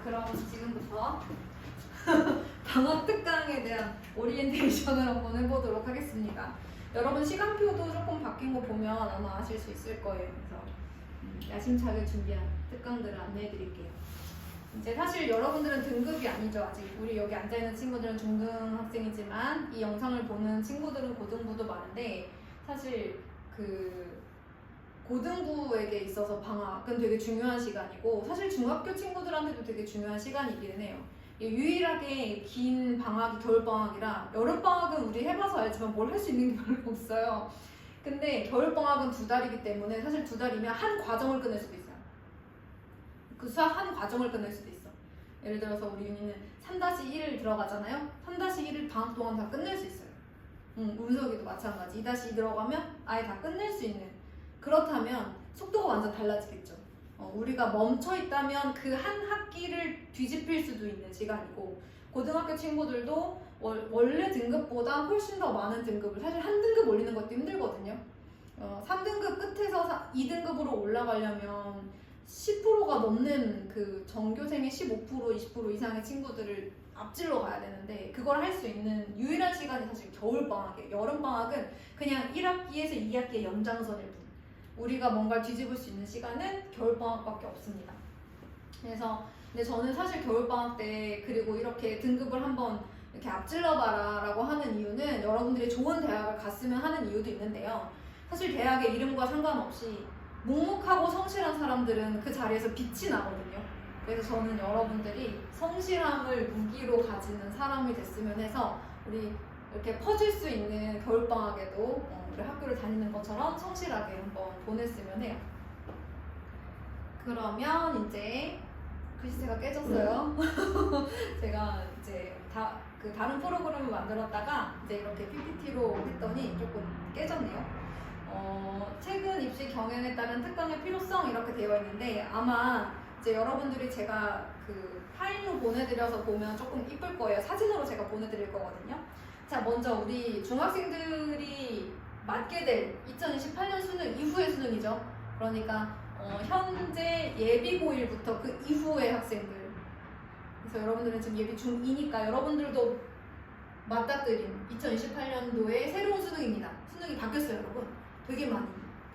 그럼 지금부터 방학 특강에 대한 오리엔테이션을 한번 해보도록 하겠습니다. 여러분 시간표도 조금 바뀐 거 보면 아마 아실 수 있을 거예요. 그래서 야심차게 준비한 특강들을 안내해 드릴게요. 이제 사실 여러분들은 등급이 아니죠. 아직 우리 여기 앉아있는 친구들은 중등학생이지만 이 영상을 보는 친구들은 고등부도 많은데 사실 그 고등부에게 있어서 방학은 되게 중요한 시간이고 사실 중학교 친구들한테도 되게 중요한 시간이기는 해요. 유일하게 긴 방학이 겨울방학이라 여름방학은 우리 해봐서 알지만 뭘 할 수 있는 게 별로 없어요. 근데 겨울방학은 2달이기 때문에 사실 2달이면 한 과정을 끝낼 수도 있어요. 그 수학 한 과정을 끝낼 수도 있어. 예를 들어서 우리 윤희는 3-1을 들어가잖아요. 3-1을 방학 동안 다 끝낼 수 있어요. 운석이도 마찬가지. 2-2 들어가면 아예 다 끝낼 수 있는. 그렇다면 속도가 완전 달라지겠죠. 우리가 멈춰 있다면 그 한 학기를 뒤집힐 수도 있는 시간이고 고등학교 친구들도 원래 등급보다 훨씬 더 많은 등급을 사실 한 등급 올리는 것도 힘들거든요. 3등급 끝에서 2등급으로 올라가려면 10%가 넘는 그 전교생의 15%, 20% 이상의 친구들을 앞질러 가야 되는데 그걸 할 수 있는 유일한 시간이 사실 겨울방학이에요. 여름방학은 그냥 1학기에서 2학기의 연장선일 뿐. 우리가 뭔가를 뒤집을 수 있는 시간은 겨울방학밖에 없습니다. 그래서 근데 저는 사실 겨울방학 때 그리고 이렇게 등급을 한번 이렇게 앞질러봐라 라고 하는 이유는 여러분들이 좋은 대학을 갔으면 하는 이유도 있는데요. 사실 대학의 이름과 상관없이 묵묵하고 성실한 사람들은 그 자리에서 빛이 나거든요. 그래서 저는 여러분들이 성실함을 무기로 가지는 사람이 됐으면 해서 우리 이렇게 퍼질 수 있는 겨울방학에도 우리 학교를 다니는 것처럼 성실하게 한번 보냈으면 해요. 그러면 이제 글씨체가 깨졌어요. 제가 이제 다른 프로그램을 만들었다가 이제 이렇게 PPT로 했더니 조금 깨졌네요. 최근 입시 경향에 따른 특강의 필요성 이렇게 되어 있는데 아마 이제 여러분들이 제가 그 파일로 보내드려서 보면 조금 이쁠 거예요. 사진으로 제가 보내드릴 거거든요. 자, 먼저 우리 중학생들이 맞게 될 2028년 수능 이후의 수능이죠. 그러니까 현재 예비 고1부터 그 이후의 학생들. 그래서 여러분들은 지금 예비 중2니까 여러분들도 맞닥뜨린 2028년도의 새로운 수능입니다. 수능이 바뀌었어요, 여러분. 되게 많이.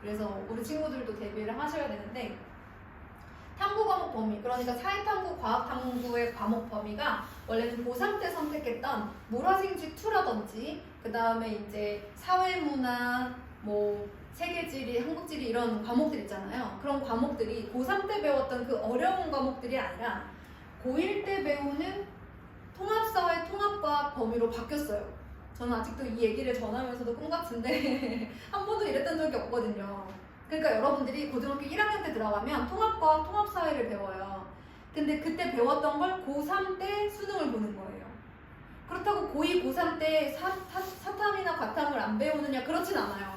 그래서 우리 친구들도 대비를 하셔야 되는데 탐구 과목 범위, 그러니까 사회탐구, 과학탐구의 과목 범위가 원래는 고3 때 선택했던 물화생지 2라든지 그 다음에 이제 사회문화, 뭐 세계지리, 한국지리 이런 과목들 있잖아요. 그런 과목들이 고3 때 배웠던 그 어려운 과목들이 아니라 고1 때 배우는 통합사회, 통합과학 범위로 바뀌었어요. 저는 아직도 이 얘기를 전하면서도 꿈 같은데 한 번도 이랬던 적이 없거든요. 그러니까 여러분들이 고등학교 1학년 때 들어가면 통합과학, 통합사회를 배워요. 근데 그때 배웠던 걸 고3 때 수능을 보는 거예요. 그렇다고 고2, 고3 때 사탐이나 과탐을 안 배우느냐? 그렇진 않아요.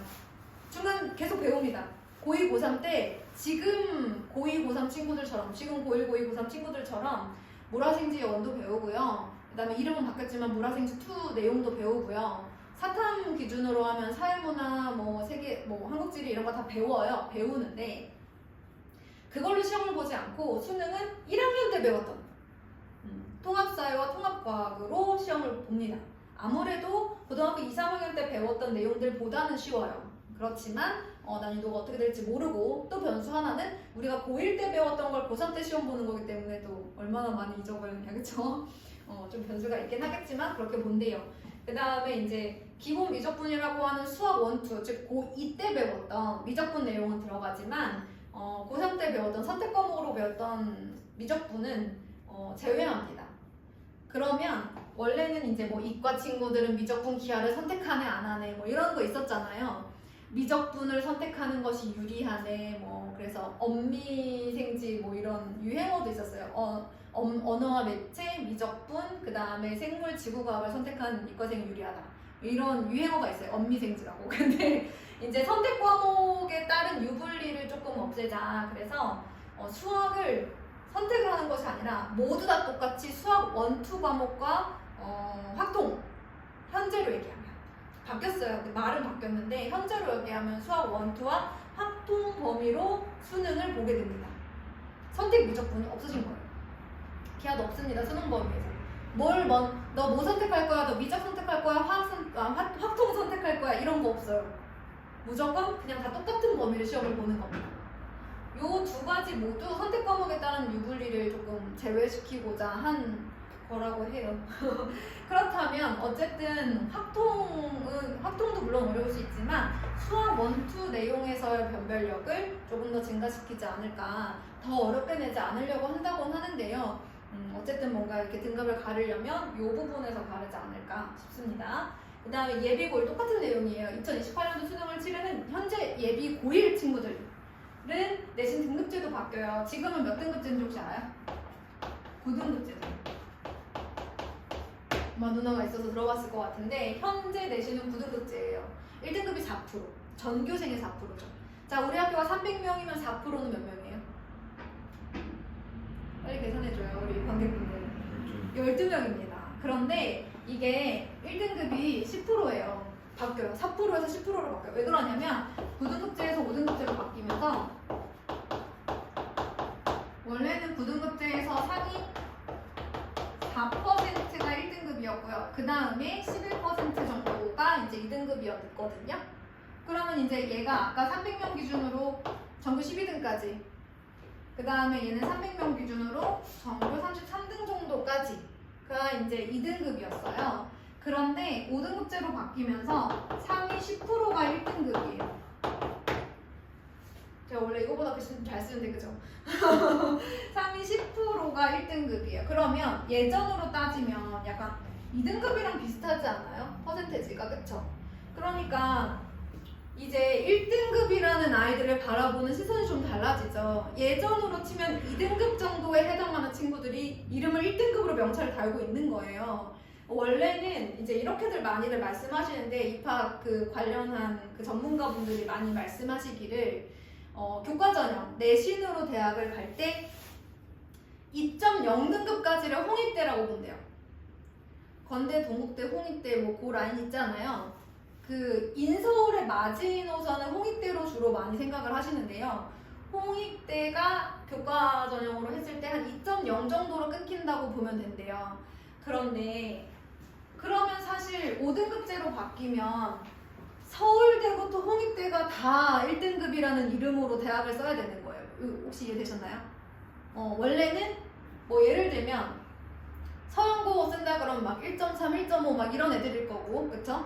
중간 계속 배웁니다. 고2, 고3 때 지금 고2, 고3 친구들처럼 지금 고1, 고2, 고3 친구들처럼 물화생지 원도 배우고요. 그 다음에 이름은 바뀌었지만 물화생지 2 내용도 배우고요. 사탐 기준으로 하면 사회문화, 뭐 세계, 뭐 한국지리 이런 거 다 배우는데 그걸로 시험을 보지 않고 수능은 1학년 때 배웠던 통합사회와 통합과학으로 시험을 봅니다. 아무래도 고등학교 2, 3학년 때 배웠던 내용들보다는 쉬워요. 그렇지만 난이도가 어떻게 될지 모르고 또 변수 하나는 우리가 고1 때 배웠던 걸 고3 때 시험 보는 거기 때문에 또 얼마나 많이 잊어버렸냐, 그쵸? 좀 변수가 있긴 하겠지만 그렇게 본대요. 그 다음에 이제 기본 미적분이라고 하는 수학 1, 2, 즉 고2 때 배웠던 미적분 내용은 들어가지만 고3 때 배웠던 선택 과목으로 배웠던 미적분은 제외합니다. 그러면 원래는 이제 뭐 이과 친구들은 미적분 기하를 선택하네 안 하네 뭐 이런 거 있었잖아요. 미적분을 선택하는 것이 유리하네 뭐 그래서 엄미생지 뭐 이런 유행어도 있었어요. 언어와 매체, 미적분, 그 다음에 생물, 지구과학을 선택한 이과생이 유리하다. 이런 유행어가 있어요. 엄미생지라고. 근데 이제 선택 과목에 따른 유불리를 조금 없애자. 그래서 수학을 선택을 하는 것이 아니라 모두 다 똑같이 수학 1, 2 과목과 확통, 현재로 얘기하면 바뀌었어요. 말은 바뀌었는데 현재로 얘기하면 수학 1, 2와 확통 범위로 수능을 보게 됩니다. 선택 미적분이 없어진 거예요. 기하도 없습니다. 수능 범위에서. 너 뭐 선택할 거야? 너 미적 선택할 거야? 확통 선택할 거야? 이런 거 없어요. 무조건 그냥 다 똑같은 범위를 시험을 보는 겁니다. 요 두 가지 모두 선택 과목에 따른 유불리를 조금 제외시키고자 한 거라고 해요. 그렇다면 어쨌든 확통도 물론 어려울 수 있지만 수학 1, 2 내용에서의 변별력을 조금 더 증가시키지 않을까, 더 어렵게 내지 않으려고 한다고는 하는데요. 어쨌든 뭔가 이렇게 등급을 가르려면 이 부분에서 가르지 않을까 싶습니다. 그 다음에 예비 고1 똑같은 내용이에요. 2028년도 수능을 치르는 현재 예비 고1 친구들은 내신 등급제도 바뀌어요. 지금은 몇 등급제인지 혹시 알아요? 9등급제도. 아마 누나가 있어서 들어봤을 것 같은데 현재 내신은 9등급제예요. 1등급이 4%, 전교생의 4%죠. 자, 우리 학교가 300명이면 4%는 몇 명이에요? 빨리 계산해줘요, 우리 관객분들. 12명입니다. 그런데 이게 1등급이 10%예요. 바뀌어요. 4%에서 10%로 바뀌어요. 왜 그러냐면 9등급제에서 5등급제로 바뀌면서 원래는 9등급제에서 상위 4%가 1등급이었고요. 그 다음에 11% 정도가 이제 2등급이었거든요. 그러면 이제 얘가 아까 300명 기준으로 전교 12등까지, 그 다음에 얘는 300명 기준으로 전교 33등 정도까지가 이제 2등급이었어요. 그런데 5등급제로 바뀌면서 상위 10%가 1등급이에요. 제가 원래 이거보다 글씨 잘 쓰는데 그죠? 상위 10%가 1등급이에요. 그러면 예전으로 따지면 약간 2등급이랑 비슷하지 않아요? 퍼센테지가, 그쵸? 그러니까 이제 1등급이라는 아이들을 바라보는 시선이 좀 달라지죠. 예전으로 치면 2등급 정도에 해당하는 친구들이 이름을 1등급으로 명찰을 달고 있는 거예요. 원래는 이제 이렇게들 많이들 말씀하시는데 입학 관련한 전문가분들이 많이 말씀하시기를 교과 전형 내신으로 대학을 갈 때 2.0등급까지를 홍익대라고 본대요. 건대, 동국대, 홍익대 뭐 그 라인 있잖아요. 그 인서울의 마지노선은 홍익대로 주로 많이 생각을 하시는데요. 홍익대가 교과 전형으로 했을 때 한 2.0 정도로 끊긴다고 보면 된대요. 그런데 그러면 사실 5등급제로 바뀌면 서울대부터 홍익대가 다 1등급이라는 이름으로 대학을 써야 되는 거예요. 혹시 이해되셨나요? 원래는 뭐 예를 들면 서영고 쓴다 그러면 막 1.3, 1.5 막 이런 애들일 거고, 그쵸?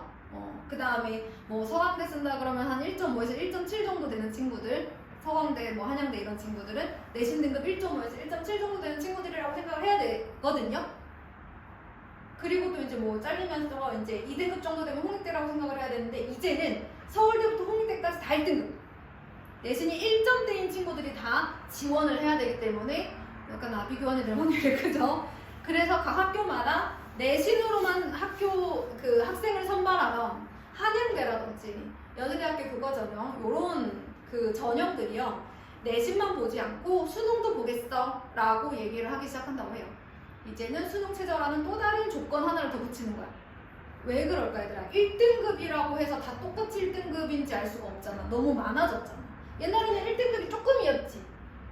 그 다음에 뭐 서강대 쓴다 그러면 한 1.5에서 1.7 정도 되는 친구들, 서강대, 뭐 한양대 이런 친구들은 내신 등급 1.5에서 1.7 정도 되는 친구들이라고 생각을 해야 되거든요. 그리고 또 이제 뭐 잘리면서 이제 2등급 정도 되면 홍익대라고 생각을 해야 되는데 이제는 서울대부터 홍익대까지 다 1등급. 내신이 1점대인 친구들이 다 지원을 해야 되기 때문에 약간 아비규환이 될 확률이 크죠. 그래서 각 학교마다 내신으로만 학생을 선발하면 한양대라든지 연세대학교 교과전형 요런 전형들이요. 내신만 보지 않고 수능도 보겠어 라고 얘기를 하기 시작한다고 해요. 이제는 수능 최저라는 또 다른 조건 하나를 더 붙이는 거야. 왜 그럴까 얘들아? 1등급이라고 해서 다 똑같이 1등급인지 알 수가 없잖아. 너무 많아졌잖아. 옛날에는 1등급이 조금이었지.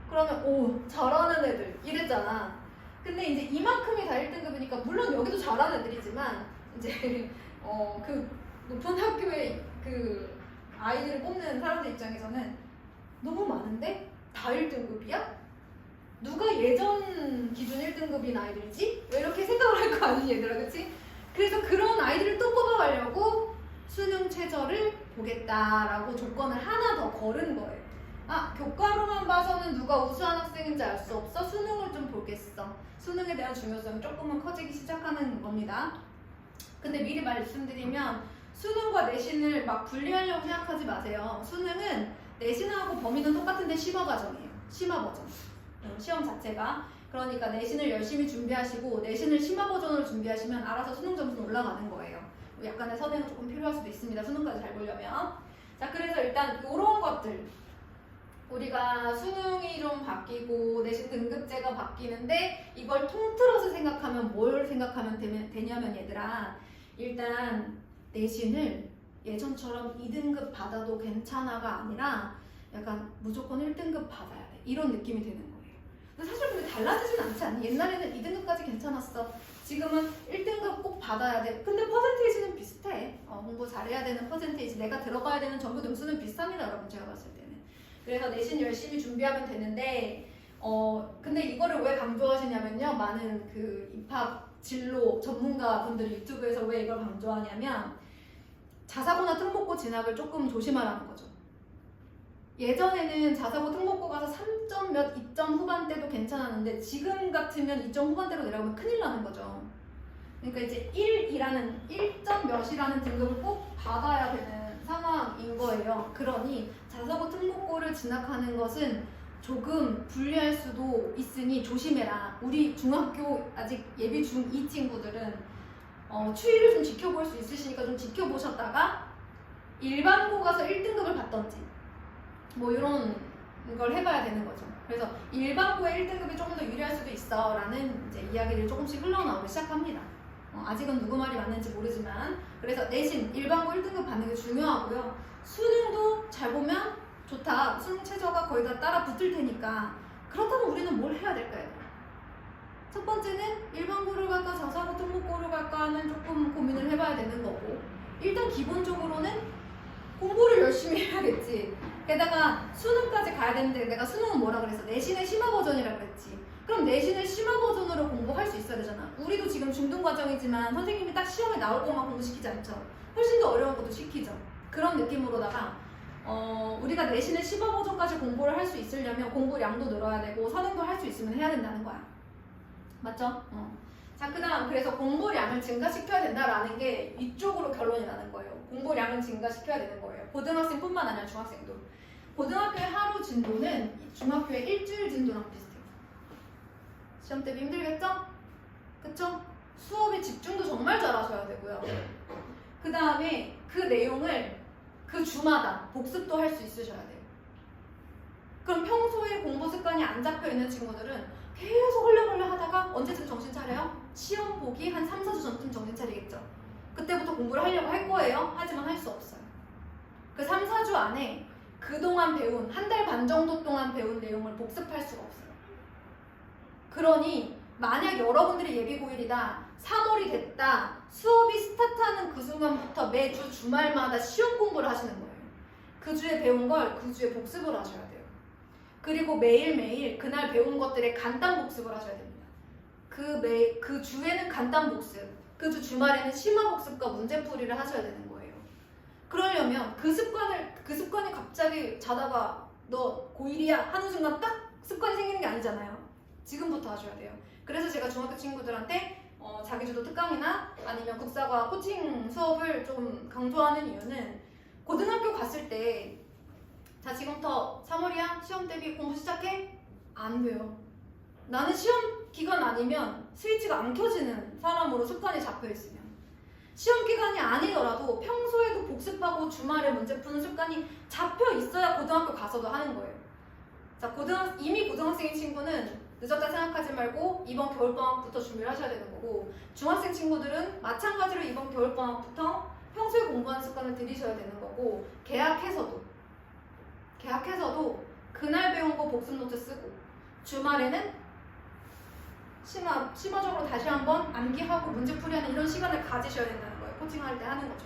그러면 오 잘하는 애들 이랬잖아. 근데 이제 이만큼이 다 1등급이니까 물론 여기도 잘하는 애들이지만 이제 그 높은 학교의 아이들을 뽑는 사람들 입장에서는 너무 많은데 다 1등급이야? 누가 예전 기준 1등급인 아이들이지? 왜 이렇게 생각을 할 거 아니니 얘들아, 그치? 그래서 그런 아이들을 또 뽑아가려고 수능 최저를 보겠다라고 조건을 하나 더 걸은 거예요. 아, 교과로만 봐서는 누가 우수한 학생인지 알 수 없어? 수능을 좀 보겠어. 수능에 대한 중요성이 조금은 커지기 시작하는 겁니다. 근데 미리 말씀드리면 수능과 내신을 막 분리하려고 생각하지 마세요. 수능은 내신하고 범위는 똑같은데 심화 과정이에요. 심화 버전. 시험 자체가. 그러니까 내신을 열심히 준비하시고 내신을 심화 버전으로 준비하시면 알아서 수능 점수는 올라가는 거예요. 약간의 선행은 조금 필요할 수도 있습니다. 수능까지 잘 보려면. 자, 그래서 일단 이런 것들 우리가 수능이 좀 바뀌고 내신 등급제가 바뀌는데 이걸 통틀어서 생각하면 뭘 생각하면 되냐면 얘들아, 일단 내신을 예전처럼 2등급 받아도 괜찮아가 아니라 약간 무조건 1등급 받아야 돼 이런 느낌이 드는 거예요. 사실 근데 달라지진 않지 않니? 옛날에는 2등급까지 괜찮았어. 지금은 1등급 꼭 받아야 돼. 근데 퍼센테이지는 비슷해. 공부 잘해야 되는 퍼센테이지, 내가 들어가야 되는 전교 등수는 비슷합니다, 여러분. 제가 봤을 때는. 그래서 내신 열심히 준비하면 되는데 근데 이거를 왜 강조하시냐면요. 많은 그 입학 진로 전문가분들이 유튜브에서 왜 이걸 강조하냐면 자사고나 특목고 진학을 조금 조심하라는 거죠. 예전에는 자사고 특목고 가서 3점 몇 2점 후반대도 괜찮았는데 지금 같으면 2점 후반대로 내려가면 큰일 나는 거죠. 그러니까 이제 1점 몇이라는 등급을 꼭 받아야 되는 상황인 거예요. 그러니 자사고 특목고를 진학하는 것은 조금 불리할 수도 있으니 조심해라. 우리 중학교 아직 예비 중2 친구들은 추이를 좀 지켜볼 수 있으시니까 좀 지켜보셨다가 일반고 가서 1등급을 받던지 뭐 이런 걸 해봐야 되는 거죠. 그래서 일반고의 1등급이 조금 더 유리할 수도 있어 라는 이제 이야기를 조금씩 흘러나오기 시작합니다. 아직은 누구 말이 맞는지 모르지만, 그래서 내신 일반고 1등급 받는 게 중요하고요. 수능도 잘 보면 좋다. 수능 최저가 거의 다 따라 붙을 테니까. 그렇다면 우리는 뭘 해야 될까요? 첫 번째는 일반고를 갈까 자사고 특목고를 갈까는 조금 고민을 해봐야 되는 거고, 일단 기본적으로는 공부를 열심히 해야겠지. 게다가 수능까지 가야 되는데 내가 수능은 뭐라 그랬어? 내신의 심화 버전이라고 그랬지. 그럼 내신을 심화 버전으로 공부할 수 있어야 되잖아. 우리도 지금 중등 과정이지만 선생님이 딱 시험에 나올 것만 공부시키지 않죠. 훨씬 더 어려운 것도 시키죠. 그런 느낌으로다가 우리가 내신의 심화 버전까지 공부를 할 수 있으려면 공부량도 늘어야 되고 선행도 할 수 있으면 해야 된다는 거야. 맞죠? 자, 그 다음 그래서 공부량을 증가시켜야 된다라는 게 이쪽으로 결론이 나는 거예요. 공부량을 증가시켜야 되는 거예요. 고등학생뿐만 아니라 중학생도. 고등학교의 하루 진도는 중학교의 일주일 진도랑 비슷해요. 시험 대비 힘들겠죠? 그쵸? 수업에 집중도 정말 잘하셔야 되고요. 그 다음에 그 내용을 그 주마다 복습도 할 수 있으셔야 돼요. 그럼 평소에 공부 습관이 안 잡혀있는 친구들은 계속 흘려흘려 하다가 언제쯤 정신 차려요? 시험 보기 한 3, 4주 전쯤 정신 차리겠죠. 그때부터 공부를 하려고 할 거예요. 하지만 할 수 없어요. 그 3, 4주 안에 그동안 배운, 한 달 반 정도 동안 배운 내용을 복습할 수가 없어요. 그러니 만약 여러분들이 예비고1이다, 3월이 됐다, 수업이 스타트하는 그 순간부터 매주 주말마다 시험 공부를 하시는 거예요. 그 주에 배운 걸 그 주에 복습을 하셔야 돼요. 그리고 매일매일 그날 배운 것들의 간단 복습을 하셔야 됩니다. 그 주에는 간단 복습, 그 주 주말에는 심화 복습과 문제풀이를 하셔야 되는 거예요. 그러려면 그 습관이 갑자기 자다가 너 고1이야 하는 순간 딱 습관이 생기는 게 아니잖아요. 지금부터 하셔야 돼요. 그래서 제가 중학교 친구들한테 자기주도 특강이나 아니면 국사과 코칭 수업을 좀 강조하는 이유는 고등학교 갔을 때 자 지금부터 3월이야? 시험 대비 공부 시작해? 안 돼요. 나는 시험 기간 아니면 스위치가 안 켜지는 사람으로 습관이 잡혀있으면, 시험 기간이 아니더라도 평소에도 복습하고 주말에 문제 푸는 습관이 잡혀 있어야 고등학교 가서도 하는 거예요. 자, 이미 고등학생인 친구는 늦었다 생각하지 말고 이번 겨울방학부터 준비를 하셔야 되는 거고, 중학생 친구들은 마찬가지로 이번 겨울방학부터 평소에 공부하는 습관을 들이셔야 되는 거고, 개학해서도 그날 배운 거 복습 노트 쓰고 주말에는 심화적으로 다시 한번 암기하고 문제풀이하는 이런 시간을 가지셔야 된다는 거예요. 코칭할 때 하는 거죠.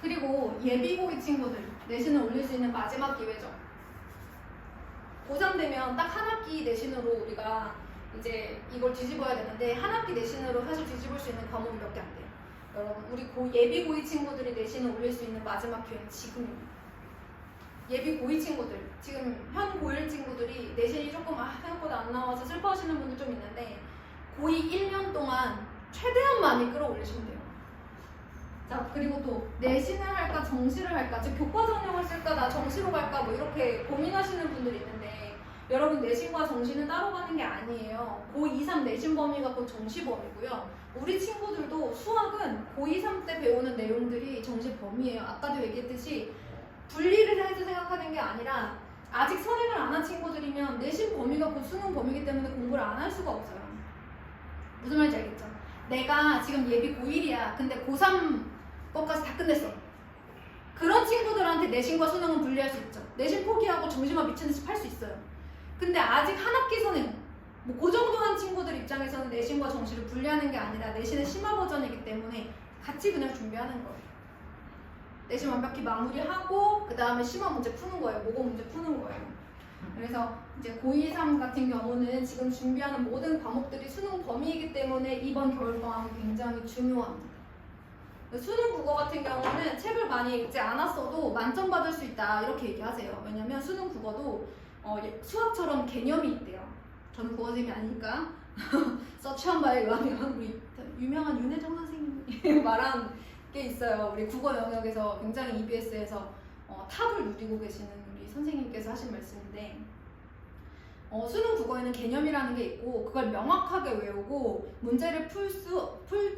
그리고 예비고2 친구들 내신을 올릴 수 있는 마지막 기회죠. 고3 되면 딱 한 학기 내신으로 우리가 이제 이걸 뒤집어야 되는데, 한 학기 내신으로 사실 뒤집을 수 있는 과목이 몇 개 안 돼요. 여러분, 우리 예비 고2 친구들이 내신을 올릴 수 있는 마지막 기회는 지금입니다. 예비 고2 친구들, 지금 현 고1 친구들이 내신이 조금 생각보다 안 나와서 슬퍼하시는 분들 좀 있는데, 고2 1년 동안 최대한 많이 끌어올리시면 돼요. 자, 그리고 또 내신을 할까 정시를 할까, 즉 교과 전형을 쓸까 나 정시로 갈까 뭐 이렇게 고민하시는 분들이 있는데, 여러분 내신과 정시는 따로 가는 게 아니에요. 고2, 3 내신 범위가 곧 정시 범위고요. 우리 친구들도 수학은 고2, 3 때 배우는 내용들이 정시 범위예요. 아까도 얘기했듯이 분리를 해서 생각하는 게 아니라, 아직 선행을 안 한 친구들이면 내신 범위가 곧 수능 범위이기 때문에 공부를 안 할 수가 없어요. 무슨 말인지 알겠죠? 내가 지금 예비 고1이야. 근데 고3 것까지 다 끝냈어. 그런 친구들한테 내신과 수능은 분리할 수 있죠. 내신 포기하고 정시만 미친 듯이 팔 수 있어요. 근데 아직 한 학기 선행, 뭐 그 정도 한 친구들 입장에서는 내신과 정시를 분리하는 게 아니라 내신의 심화 버전이기 때문에 같이 그냥 준비하는 거예요. 내신 완벽히 마무리하고 그 다음에 심화 문제 푸는 거예요. 모고 문제 푸는 거예요. 그래서 이제 고2, 3 같은 경우는 지금 준비하는 모든 과목들이 수능 범위이기 때문에 이번 겨울방학이 굉장히 중요합니다. 수능 국어 같은 경우는 책을 많이 읽지 않았어도 만점 받을 수 있다 이렇게 얘기하세요. 왜냐면 수능 국어도 수학처럼 개념이 있대요. 저는 국어쌤이 아니니까 서치한 바에 의하면 우리 유명한 윤혜정 선생님이 말한 게 있어요. 우리 국어 영역에서 굉장히 EBS에서 탑을 누리고 계시는 우리 선생님께서 하신 말씀인데 수능 국어에는 개념이라는 게 있고 그걸 명확하게 외우고 문제를 풀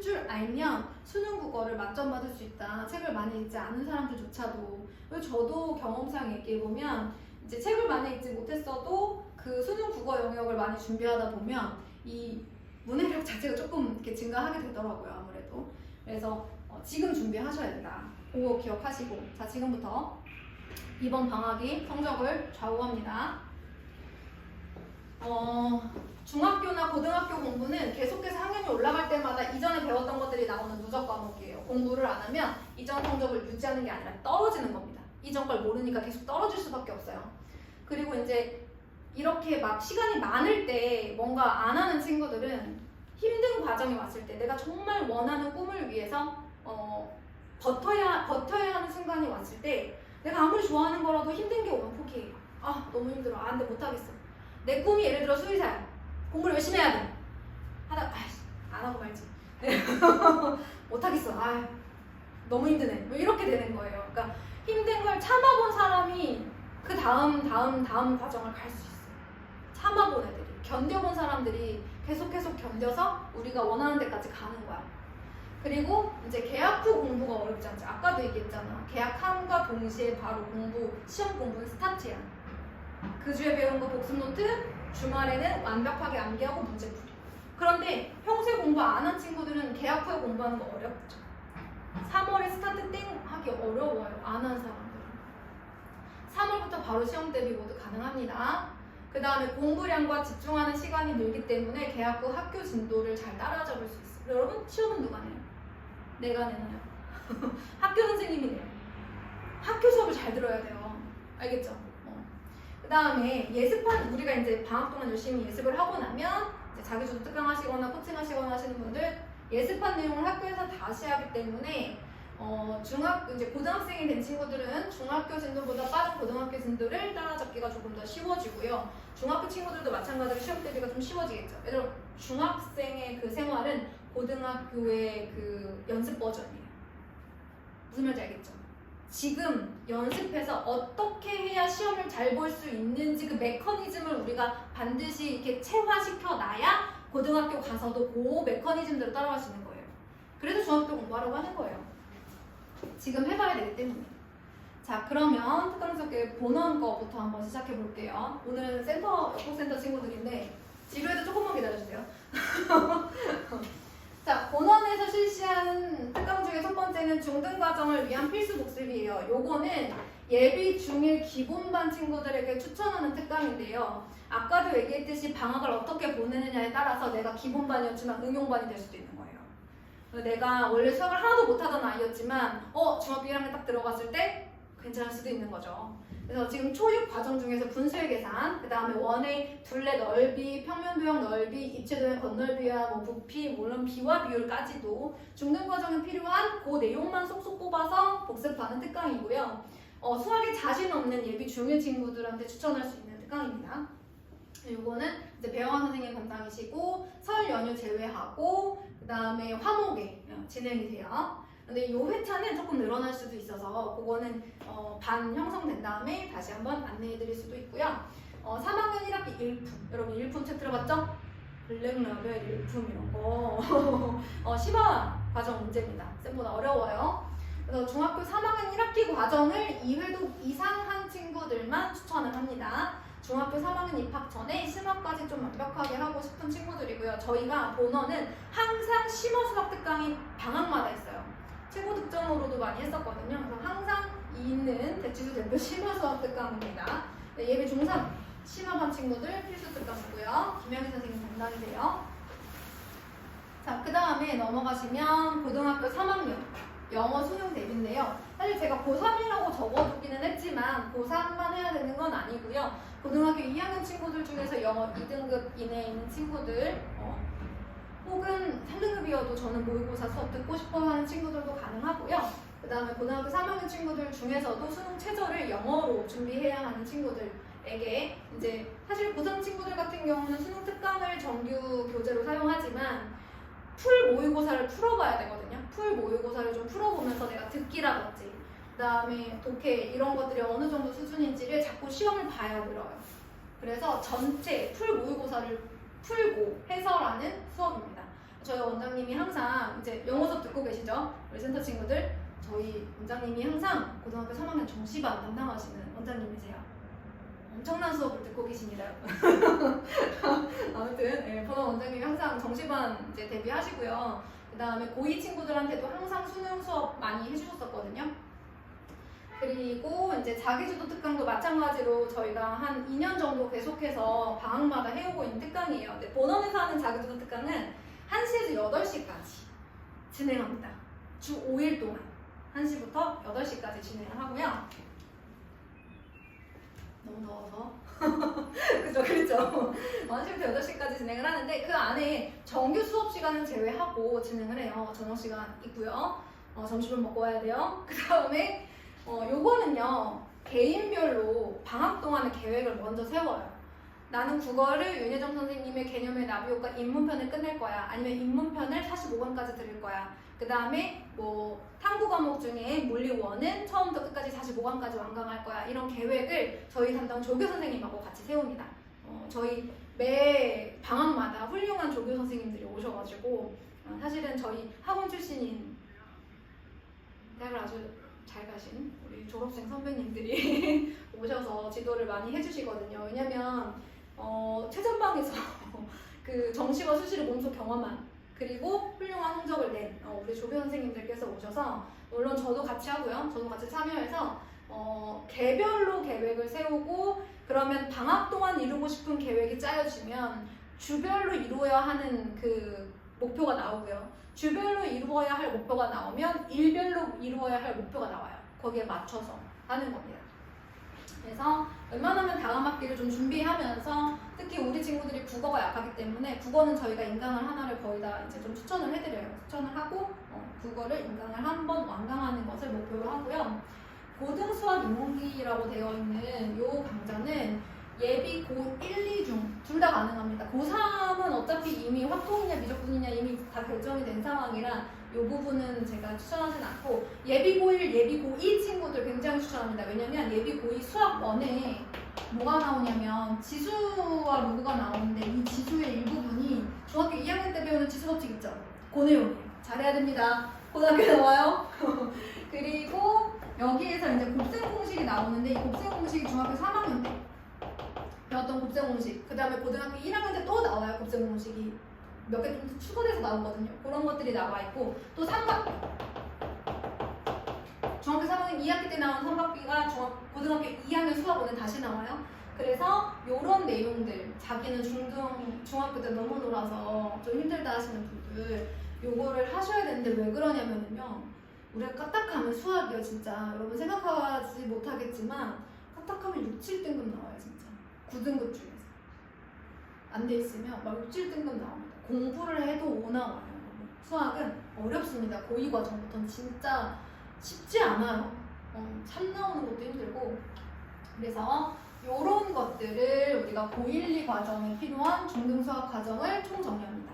줄 알면 수능 국어를 만점 받을 수 있다. 책을 많이 읽지 않은 사람들조차도. 저도 경험상 얘기해보면 이제 책을 많이 읽지 못했어도 그 수능 국어 영역을 많이 준비하다 보면 이 문해력 자체가 조금 이렇게 증가하게 되더라고요. 아무래도. 그래서 지금 준비하셔야 된다. 그거 기억하시고. 자, 지금부터 이번 방학이 성적을 좌우합니다. 중학교나 고등학교 공부는 계속해서 학년이 올라갈 때마다 이전에 배웠던 것들이 나오는 누적 과목이에요. 공부를 안 하면 이전 성적을 유지하는 게 아니라 떨어지는 겁니다. 이전 걸 모르니까 계속 떨어질 수밖에 없어요. 그리고 이제 이렇게 막 시간이 많을 때 뭔가 안 하는 친구들은 힘든 과정이 왔을 때 내가 정말 원하는 꿈을 위해서 버텨야 하는 순간이 왔을 때 내가 아무리 좋아하는 거라도 힘든 게 오면 포기해요. 아, 너무 힘들어. 아, 근데 못하겠어. 내 꿈이 예를 들어 수의사야. 공부를 열심히 해야 돼. 하다가 안 하고 말지. 못하겠어. 아, 너무 힘드네. 뭐 이렇게 되는 거예요. 그러니까 힘든 걸 참아본 사람이 그 다음 과정을 갈 수 있어요. 참아본 애들이. 견뎌본 사람들이 계속 견뎌서 우리가 원하는 데까지 가는 거야. 그리고 이제 개학 후 공부가 어렵지 않죠. 아까도 얘기했잖아. 개학함과 동시에 바로 시험 공부는 스타트야. 그 주에 배운 거 복습 노트, 주말에는 완벽하게 암기하고 문제풀이. 그런데 평소에 공부 안 한 친구들은 개학 후에 공부하는 거 어렵죠. 3월에 스타트 땡 하기 어려워요. 안 한 사람들은. 3월부터 바로 시험 대비 모두 가능합니다. 그 다음에 공부량과 집중하는 시간이 늘기 때문에 개학 후 학교 진도를 잘 따라잡을 수 있어요. 여러분, 시험은 누가 내요? 내가 내나요? 학교 선생님이 내요. 학교 수업을 잘 들어야 돼요. 알겠죠? 그 다음에 예습한, 우리가 이제 방학 동안 열심히 예습을 하고 나면 이제 자기주도 특강 하시거나 코칭 하시거나 하시는 분들 예습한 내용을 학교에서 다시 하기 때문에 이제 고등학생이 된 친구들은 중학교 진도보다 빠른 고등학교 진도를 따라잡기가 조금 더 쉬워지고요. 중학교 친구들도 마찬가지로 시험 대비가 좀 쉬워지겠죠. 예를 들어 중학생의 그 생활은 고등학교의 그 연습 버전이에요. 무슨 말인지 알겠죠? 지금 연습해서 어떻게 해야 시험을 잘 볼 수 있는지 그 메커니즘을 우리가 반드시 이렇게 체화시켜 놔야 고등학교 가서도 그 메커니즘대로 따라갈 수 있는 거예요. 그래서 중학교 공부하라고 하는 거예요. 지금 해봐야 되기 때문에. 자, 그러면 특강적의 본원 거부터 한번 시작해 볼게요. 오늘 역학센터 친구들인데 지루해도 조금만 기다려주세요. 자, 본원에서 실시하는 특강 중에 첫 번째는 중등과정을 위한 필수 복습이에요. 요거는 예비 중1 기본반 친구들에게 추천하는 특강인데요. 아까도 얘기했듯이 방학을 어떻게 보내느냐에 따라서 내가 기본반이었지만 응용반이 될 수도 있는 거예요. 내가 원래 수학을 하나도 못하던 아이였지만 중학교 1학년 딱 들어갔을 때 괜찮을 수도 있는 거죠. 그래서 지금 초6 과정 중에서 분수의 계산, 그 다음에 원의 둘레 넓이, 평면 도형 넓이, 입체 도형 건널비와 뭐 부피, 물론 비와 비율까지도 중등 과정에 필요한 그 내용만 쏙쏙 뽑아서 복습하는 특강이고요. 수학에 자신 없는 예비 중1 친구들한테 추천할 수 있는 특강입니다. 요거는 이제 배영환 선생님 담당이시고 설 연휴 제외하고 그 다음에 화목에 진행이 돼요. 근데 요 회차는 조금 늘어날 수도 있어서 그거는 반 형성된 다음에 다시 한번 안내해 드릴 수도 있고요. 3학년 1학기 일품, 여러분 일품 책 들어봤죠? 블랙라벨 일품 이런 거 심화 과정 문제입니다. 쌤보다 어려워요. 그래서 중학교 3학년 1학기 과정을 2회독 이상 한 친구들만 추천을 합니다. 중학교 3학년 입학 전에 심화까지 좀 완벽하게 하고 싶은 친구들이고요. 저희가 본원은 항상 심화 수학 특강이 방학마다 있어요. 최고 득점으로도 많이 했었거든요. 그래서 항상 있는 대치수 대표 심화 수학 특강입니다. 네, 예비 중3 심화반 친구들 필수 특강이고요. 김영희 선생님 담당이세요. 자, 그 다음에 넘어가시면 고등학교 3학년 영어 수능 대비인데요. 사실 제가 고3이라고 적어두기는 했지만 고3만 해야 되는 건 아니고요. 고등학교 2학년 친구들 중에서 영어 2등급 이내에 있는 친구들 혹은 3등급이어도 저는 모의고사 수업 듣고 싶어 하는 친구들도 가능하고요. 그 다음에 고등학교 3학년 친구들 중에서도 수능 최저를 영어로 준비해야 하는 친구들에게 이제 사실 고3 친구들 같은 경우는 수능 특강을 정규 교재로 사용하지만 풀 모의고사를 풀어봐야 되거든요. 풀 모의고사를 좀 풀어보면서 내가 듣기라든지 그 다음에 독해 이런 것들이 어느 정도 수준인지를 자꾸 시험을 봐야 늘어요. 그래서 전체 풀 모의고사를 풀고 해설하는 수업입니다. 저희 원장님이 항상 이제 영어 수업 듣고 계시죠? 우리 센터 친구들 저희 원장님이 항상 고등학교 3학년 정시반 담당하시는 원장님이세요. 엄청난 수업을 듣고 계십니다. 아무튼 보던 원장님이 항상 정시반 이제 데뷔하시고요. 그 다음에 고2 친구들한테도 항상 수능 수업 많이 해주셨었거든요. 그리고 이제 자기주도 특강도 마찬가지로 저희가 한 2년 정도 계속해서 방학마다 해오고 있는 특강이에요. 근데 본원에서 하는 자기주도 특강은 1시에서 8시까지 진행합니다. 주 5일 동안 1시부터 8시까지 진행을 하고요. 너무 더워서 그죠, 그렇죠. 1시부터 8시까지 진행을 하는데 그 안에 정규 수업 시간은 제외하고 진행을 해요. 저녁 시간 있고요. 점심을 먹고 와야 돼요. 그 다음에 요거는요 개인별로 방학 동안의 계획을 먼저 세워요. 나는 국어를 윤혜정 선생님의 개념의 나비효과 입문편을 끝낼 거야. 아니면 입문편을 45권까지 들을 거야. 그 다음에 뭐 탐구 과목 중에 물리 1은 처음부터 끝까지 45권까지 완강할 거야. 이런 계획을 저희 담당 조교 선생님하고 같이 세웁니다. 저희 매 방학마다 훌륭한 조교 선생님들이 오셔가지고 사실은 저희 학원 출신인 대학을 아주 잘 가신 우리 졸업생 선배님들이 오셔서 지도를 많이 해주시거든요. 왜냐면 최전방에서 그 정시와 수시를 몸소 경험한 그리고 훌륭한 성적을 낸 우리 조교 선생님들께서 오셔서 물론 저도 같이 하고요. 저도 같이 참여해서 개별로 계획을 세우고 그러면 방학 동안 이루고 싶은 계획이 짜여지면 주별로 이루어야 하는 그 목표가 나오고요. 주별로 이루어야 할 목표가 나오면 일별로 이루어야 할 목표가 나와요. 거기에 맞춰서 하는 겁니다. 그래서 웬만하면 다음 학기를 좀 준비하면서 특히 우리 친구들이 국어가 약하기 때문에 국어는 저희가 인강을 하나를 거의 다 이제 좀 추천을 해드려요. 추천을 하고 국어를 인강을 한 번 완강하는 것을 목표로 하고요. 고등수학 인문기라고 되어 있는 요 강좌는 예비 고 1, 2중 둘 다 가능합니다. 고3은 어차피 이미 확통이냐 미적분이냐 이미 다 결정이 된 상황이라 이 부분은 제가 추천하진 않고 예비 고1, 예비 고2 친구들 굉장히 추천합니다. 왜냐면 예비 고2 수학 1에 뭐가 나오냐면 지수와 로그가 나오는데 이 지수의 일부분이 중학교 2학년 때 배우는 지수 법칙 있죠? 그 내용이에요. 잘해야 됩니다. 고등학교에 나와요. 그리고 여기에서 이제 곱셈 공식이 나오는데 이 곱셈 공식이 중학교 3학년 때 배웠던 곱셈 공식, 그 다음에 고등학교 1학년 때 또 나와요. 곱셈 공식이 몇 개 좀 추가돼서 나오거든요. 그런 것들이 나와 있고 또 삼각비, 중학교 3학년 2학기 때 나온 삼각비가 고등학교 2학년 수학원에 다시 나와요. 그래서 요런 내용들, 자기는 중학교 때 너무 놀아서 좀 힘들다 하시는 분들 요거를 하셔야 되는데 왜 그러냐면요, 우리가 까딱하면 수학이요. 진짜 여러분 생각하지 못하겠지만 까딱하면 6, 7등급 나와요. 진짜 9등급 중에서 안 돼 있으면 막 6, 7등급 나옵니다. 공부를 해도 5 나와요. 수학은 어렵습니다. 고2 과정부터는 진짜 쉽지 않아요. 3 나오는 것도 힘들고. 그래서 이런 것들을 우리가 고1, 2 과정에 필요한 중등수학 과정을 총정리합니다.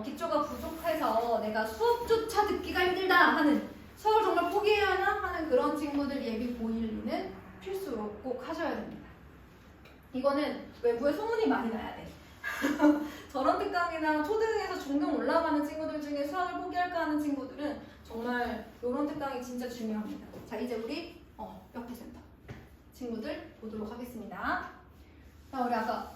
기초가 부족해서 내가 수업조차 듣기가 힘들다 하는, 수업을 정말 포기해야 하나 하는 그런 친구들 예비 고1, 2는 필수로 꼭 하셔야 됩니다. 이거는 외부에 소문이 많이 나야 돼. 저런 특강이나 초등에서 중등 올라가는 친구들 중에 수학을 포기할까 하는 친구들은 정말 이런 특강이 진짜 중요합니다. 자, 이제 우리 역대 센터 친구들 보도록 하겠습니다. 자, 우리 아까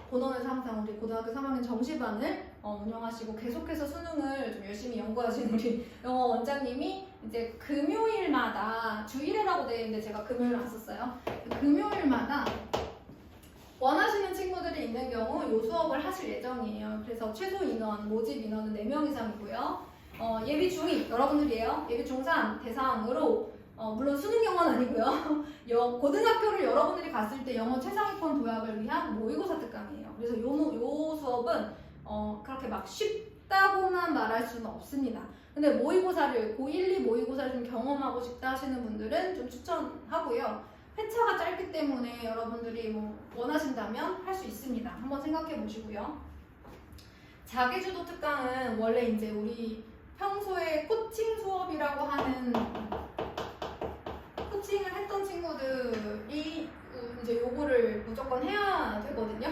본원에서 항상 우리 고등학교 3학년 정시반을 운영하시고 계속해서 수능을 좀 열심히 연구하신 우리 영어 원장님이 이제 금요일마다 주 1회라고 되어 있는데 제가 금요일 왔었어요. 금요일마다 원하시는 친구들이 있는 경우 이 수업을 하실 예정이에요. 그래서 최소 인원, 모집 인원은 4명 이상이고요. 예비 중2 여러분들이에요. 예비 중3 대상으로 물론 수능 영어는 아니고요. 고등학교를 여러분들이 갔을 때 영어 최상위권 도약을 위한 모의고사 특강이에요. 그래서 요 수업은 그렇게 막 쉽다고만 말할 수는 없습니다. 근데 모의고사를 고1, 2 모의고사를 좀 경험하고 싶다 하시는 분들은 좀 추천하고요. 회차가 짧기 때문에 여러분들이 뭐 원하신다면 할 수 있습니다. 한번 생각해 보시고요. 자기주도 특강은 원래 이제 우리 평소에 코칭 수업이라고 하는 코칭을 했던 친구들이 이제 요거를 무조건 해야 되거든요.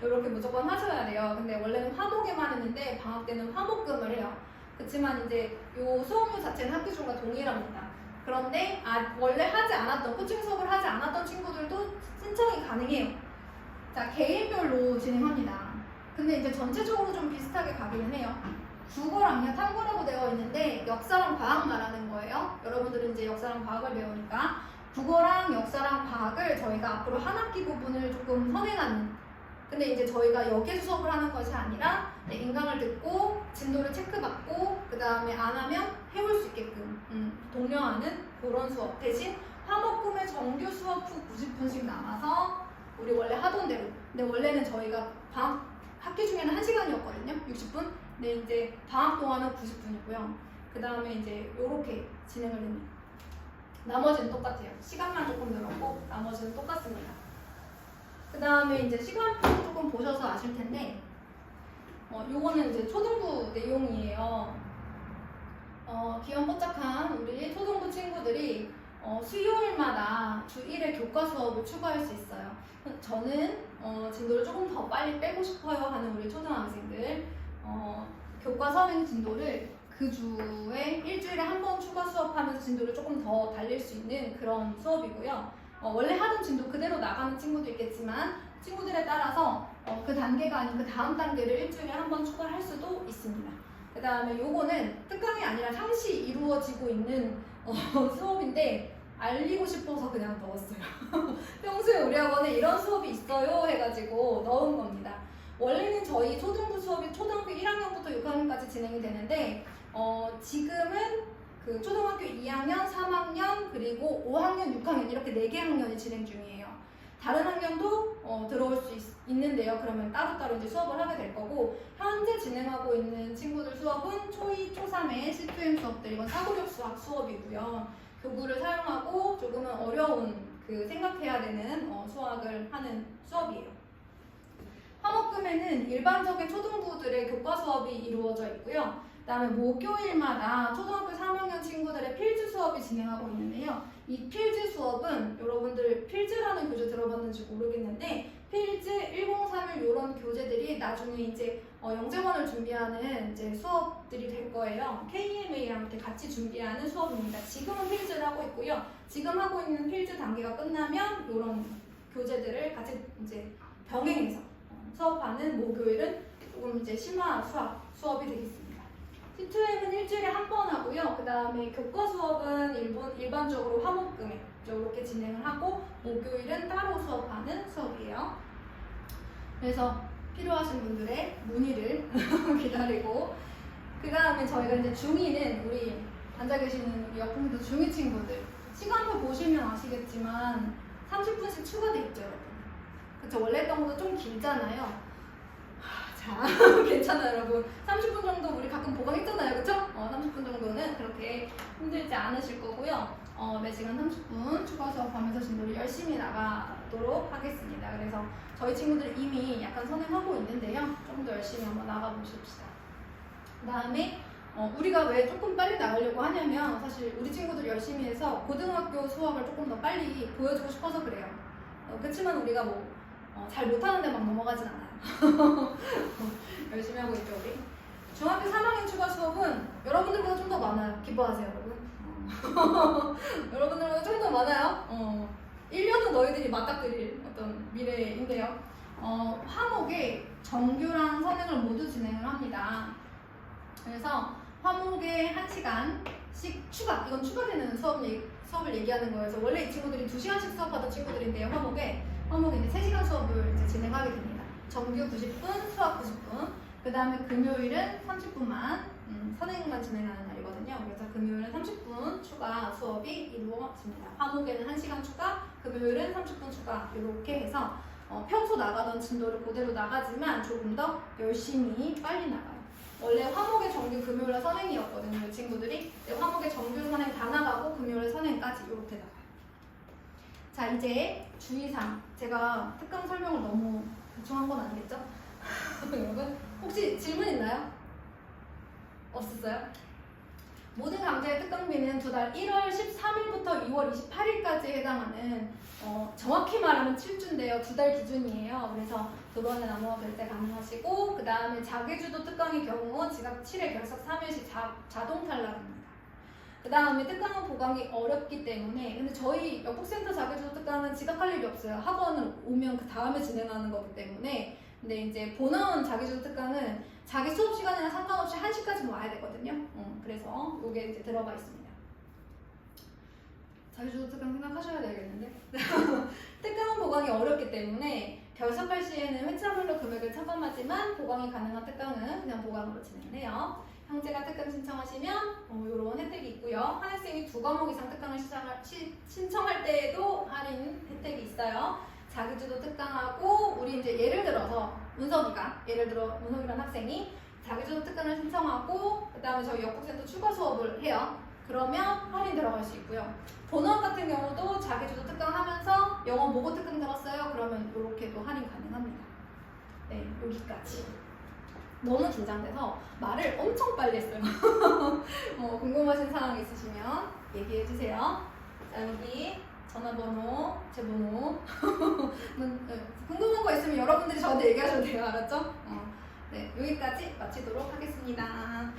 이렇게 무조건 하셔야 돼요. 근데 원래는 화목에만 했는데 방학 때는 화목금을 해요. 그렇지만 이제 요 수업료 자체는 학기 중과 동일합니다. 그런데 원래 하지 않았던 코칭 수업을 하지 않았던 친구들도 신청이 가능해요. 자, 개인별로 진행합니다. 근데 이제 전체적으로 좀 비슷하게 가기는 해요. 국어랑 그냥 탐구라고 되어 있는데 역사랑 과학 말하는 거예요. 여러분들은 이제 역사랑 과학을 배우니까 국어랑 역사랑 과학을 저희가 앞으로 한 학기 부분을 조금 선행하는. 근데 이제 저희가 여기에서 수업을 하는 것이 아니라 인강을 듣고 진도를 체크받고 그 다음에 안 하면 해올 수 있게끔 독려하는 그런 수업. 대신 화목금의 정규 수업 후 90분씩 남아서 우리 원래 하던 대로. 근데 원래는 저희가 학기 중에는 1시간이었거든요. 60분. 근데 이제 방학 동안은 90분이고요. 그 다음에 이제 요렇게 진행을 합니다. 나머지는 똑같아요. 시간만 조금 늘었고 나머지는 똑같습니다. 그 다음에 이제 시간표 조금 보셔서 아실 텐데 요거는 이제 초등부 내용이에요. 귀염뽀짝한 우리 초등부 친구들이 수요일마다 주 1회 교과 수업을 추가할 수 있어요. 저는 진도를 조금 더 빨리 빼고 싶어요 하는 우리 초등학생들 교과 선행 진도를 그 주에 일주일에 한 번 추가 수업하면서 진도를 조금 더 달릴 수 있는 그런 수업이고요. 원래 하던 진도 그대로 나가는 친구도 있겠지만 친구들에 따라서 그 단계가 아닌 그 다음 단계를 일주일에 한 번 추가할 수도 있습니다. 그 다음에 요거는 특강이 아니라 상시 이루어지고 있는 수업인데 알리고 싶어서 그냥 넣었어요. 평소에 우리 학원에 이런 수업이 있어요 해가지고 넣은 겁니다. 원래는 저희 초등부 수업이 초등학교 1학년부터 6학년까지 진행이 되는데 지금은 그 초등학교 2학년, 3학년, 그리고 5학년, 6학년 이렇게 4개 학년이 진행 중이에요. 다른 학년도 들어올 수 있는데요. 그러면 따로따로 이제 수업을 하게 될 거고 현재 진행하고 있는 친구들 수업은 초2, 초3의 C2M 수업들 이건 사고력 수학 수업이고요. 교구를 사용하고 조금은 어려운 그 생각해야 되는 수학을 하는 수업이에요. 화목금에는 일반적인 초등부들의 교과 수업이 이루어져 있고요. 그 다음에 목요일마다 초등학교 3학년 친구들의 필즈 수업이 진행하고 있는데요. 이 필즈 수업은 여러분들 필즈라는 교재 들어봤는지 모르겠는데 필즈 1031 이런 교재들이 나중에 이제 영재원을 준비하는 이제 수업들이 될 거예요. KMA랑 이렇게 같이 준비하는 수업입니다. 지금은 필즈를 하고 있고요. 지금 하고 있는 필즈 단계가 끝나면 이런 교재들을 같이 이제 병행해서 수업하는 목요일은 조금 이제 심화 수학 수업이 되겠습니다. C2M은 일주일에 한 번 하고요. 그 다음에 교과 수업은 일반적으로 화목금에 이렇게 진행을 하고 목요일은 따로 수업하는 수업이에요. 그래서 필요하신 분들의 문의를 기다리고 그 다음에 저희가 이제 중2는 우리 앉아 계시는 우리 옆분들 중2 친구들 시간표 보시면 아시겠지만 30분씩 추가돼 있죠, 여러분. 그쵸? 원래 했던 것도 좀 길잖아요. 자, 괜찮아요, 여러분. 30분 정도 우리 가끔 보강했잖아요, 그쵸? 30분 정도는 그렇게 힘들지 않으실 거고요. 매 시간 30분 추가 수업하면서 진도를 열심히 나가도록 하겠습니다. 그래서 저희 친구들 이미 약간 선행하고 있는데요. 좀 더 열심히 한번 나가보십시다. 그 다음에 우리가 왜 조금 빨리 나가려고 하냐면 사실 우리 친구들 열심히 해서 고등학교 수업을 조금 더 빨리 보여주고 싶어서 그래요. 그렇지만 우리가 뭐 잘 못하는데 막 넘어가진 않아요. 열심히 하고 있죠, 우리. 중학교 3학년 추가 수업은 여러분들보다 좀 더 많아요. 기뻐하세요, 여러분. 여러분들보다 좀 더 많아요. 1년은 너희들이 맞닥뜨릴 어떤 미래인데요. 화목에 정규랑 선행을 모두 진행을 합니다. 그래서 화목에 1시간씩 추가, 이건 추가되는 수업을 얘기하는 거예요. 그래서 원래 이 친구들이 2시간씩 수업하던 친구들인데요, 화목에. 화목에 이제 3시간 수업을 이제 진행하게 됩니다. 정규 90분, 수학 90분. 그 다음에 금요일은 30분만 선행만 진행하는 날이거든요. 그래서 금요일은 30분 추가 수업이 이루어집니다. 화목에는 1시간 추가, 금요일은 30분 추가 이렇게 해서 평소 나가던 진도를 그대로 나가지만 조금 더 열심히 빨리 나가요. 원래 화목의 정규 금요일에 선행이었거든요. 이 친구들이. 화목의 정규 선행 다 나가고 금요일에 선행까지 이렇게 나가요. 자, 이제 주의사항. 제가 특강 설명을 너무 대충 한 건 아니겠죠? 여러분 혹시 질문 있나요? 없었어요? 모든 강좌의 특강비는 두 달 1월 13일부터 2월 28일까지 해당하는 정확히 말하면 7주인데요. 2달 기준이에요. 그래서 두 번에 나누어 결제 가능하시고 그 다음에 자기주도 특강의 경우 지각 7회 결석 3일시 자동 탈락입니다. 그 다음에 특강은 보강이 어렵기 때문에 근데 저희 역북센터 자기주도 특강은 지각할 일이 없어요. 학원을 오면 그 다음에 진행하는 거기 때문에 근데 이제 본원 자기주도 특강은 자기 수업 시간이랑 상관없이 1시까지 와야 되거든요. 그래서 이게 이제 들어가 있습니다. 자기주도 특강 생각하셔야 되겠는데 특강은 보강이 어렵기 때문에 결석할 시에는 회차별로 금액을 차감하지만 보강이 가능한 특강은 그냥 보강으로 진행을 해요. 형제가 특강 신청하시면 이런 혜택이 있고요. 한 학생이 2과목 이상 특강을 신청할 때에도 할인 혜택이 있어요. 자기주도 특강하고 우리 이제 예를 들어서 문석이라는 학생이 자기주도 특강을 신청하고 그 다음에 저희 역북센터 추가 수업을 해요. 그러면 할인 들어갈 수 있고요. 본원 같은 경우도 자기주도 특강 하면서 영어 모고 특강 들었어요. 그러면 이렇게도 할인 가능합니다. 네, 여기까지. 너무 긴장돼서 말을 엄청 빨리 했어요. 궁금하신 사항 있으시면 얘기해주세요. 자, 여기 전화번호, 제 번호. 궁금한 거 있으면 여러분들이 저한테 얘기하셔도 돼요. 알았죠? 네, 여기까지 마치도록 하겠습니다.